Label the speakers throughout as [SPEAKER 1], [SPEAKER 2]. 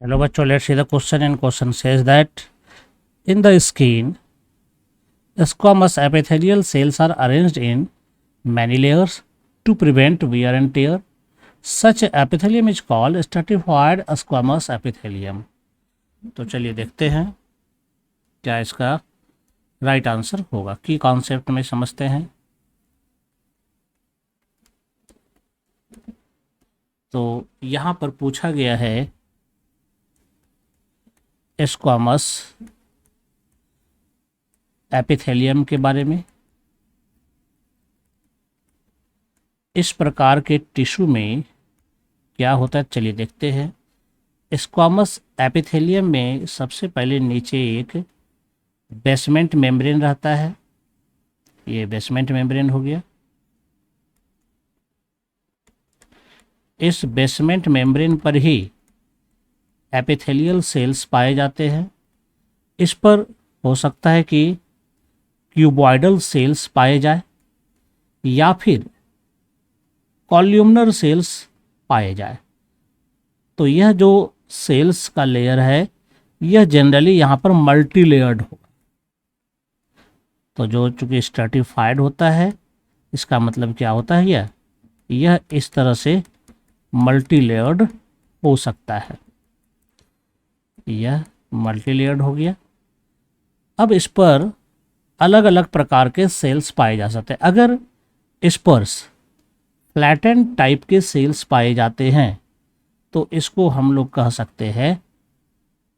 [SPEAKER 1] Hello bachcho, let's see the question. And question says that in the skin, squamous epithelial cells are arranged in many layers to prevent wear and tear. Such epithelium is called stratified squamous epithelium. तो चलिए देखते हैं क्या इसका right answer होगा, की concept में समझते हैं। तो यहाँ पर पूछा गया है स्क्वामस एपिथेलियम के बारे में। इस प्रकार के टिश्यू में क्या होता है, चलिए देखते हैं। स्क्वामस एपिथेलियम में सबसे पहले नीचे एक बेसमेंट मेम्ब्रेन रहता है, ये बेसमेंट मेम्ब्रेन हो गया। इस बेसमेंट मेम्ब्रेन पर ही एपिथेलियल सेल्स पाए जाते हैं। इस पर हो सकता है कि क्यूबॉइडल सेल्स पाए जाए या फिर कॉल्यूमनर सेल्स पाए जाए। तो यह जो सेल्स का लेयर है यह जनरली यहाँ पर मल्टी लेयर्ड होगा। तो जो चूंकि स्ट्रेटिफाइड होता है इसका मतलब क्या होता है, यह इस तरह से मल्टी लेयर्ड हो सकता है। यह मल्टी लेयर्ड हो गया। अब इस पर अलग अलग प्रकार के सेल्स पाए जा सकते हैं। अगर इस पर फ्लैटेंड टाइप के सेल्स पाए जाते हैं तो इसको हम लोग कह सकते हैं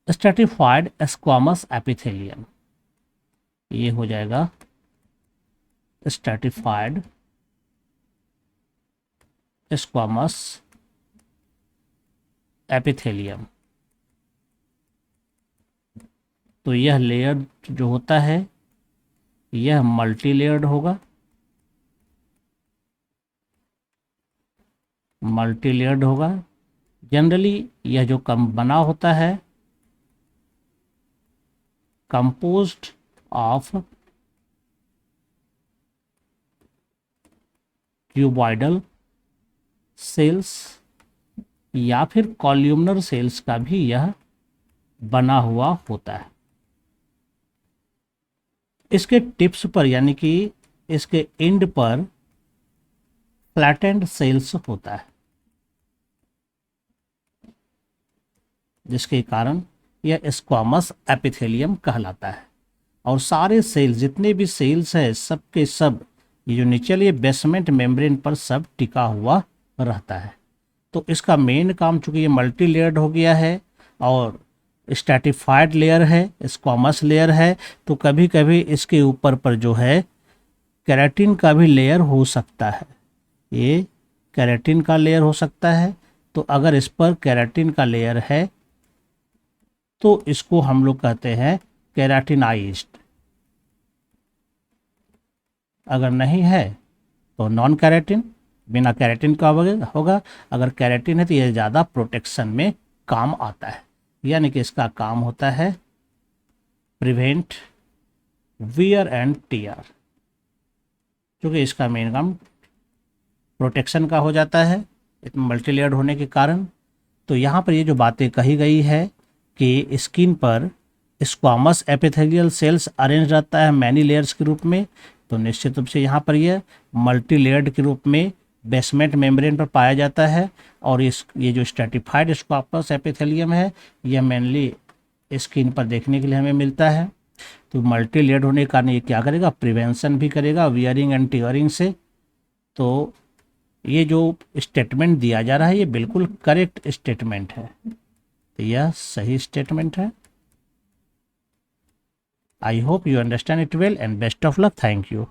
[SPEAKER 1] स्ट्रेटिफाइड स्क्वामस एपिथेलियम। ये हो जाएगा स्ट्रेटिफाइड स्क्वामस एपिथेलियम। तो यह लेयर जो होता है यह मल्टी लेयर्ड होगा, मल्टी लेयर्ड होगा। जनरली यह जो बना होता है कंपोज्ड ऑफ क्यूबॉइडल सेल्स या फिर कॉल्यूमनर सेल्स का भी यह बना हुआ होता है। इसके टिप्स पर यानी कि इसके एंड पर फ्लैटेंड सेल्स होता है, जिसके कारण यह स्क्वामस एपिथेलियम कहलाता है। और सारे सेल्स जितने भी सेल्स है सब के सब ये जो नीचे बेसमेंट मेम्ब्रेन पर सब टिका हुआ रहता है। तो इसका मेन काम चूंकि ये मल्टी लेयर्ड हो गया है और स्ट्रेटिफाइड लेयर है, स्क्वामस लेयर है, तो कभी कभी इसके ऊपर पर जो है केराटिन का भी लेयर हो सकता है। ये केराटिन का लेयर हो सकता है। तो अगर इस पर केराटिन का लेयर है तो इसको हम लोग कहते हैं केराटिनाइज्ड। अगर नहीं है तो नॉन केराटिन, बिना केराटिन का होगा। अगर केराटिन है तो यह ज़्यादा प्रोटेक्शन में काम आता है, यानी कि इसका काम होता है प्रिवेंट वियर एंड टियर। क्योंकि इसका मेन काम प्रोटेक्शन का हो जाता है मल्टी लेयर्ड होने के कारण। तो यहाँ पर ये जो बातें कही गई है कि स्किन पर स्क्वामस एपिथेलियल सेल्स अरेंज रहता है मैनी लेयर्स के रूप में, तो निश्चित रूप से यहाँ पर यह मल्टी लेयर्ड के रूप में बेसमेंट मेम्ब्रेन पर पाया जाता है। और ये जो स्ट्रेटिफाइड स्क्वामस एपिथेलियम है यह मेनली स्किन पर देखने के लिए हमें मिलता है। तो मल्टी लेयर्ड होने के कारण ये क्या करेगा, प्रिवेंशन भी करेगा वियरिंग एंड टियरिंग से। तो ये जो स्टेटमेंट दिया जा रहा है ये बिल्कुल करेक्ट स्टेटमेंट है, तो यह सही स्टेटमेंट है। I hope you understand it well and best of luck. Thank you.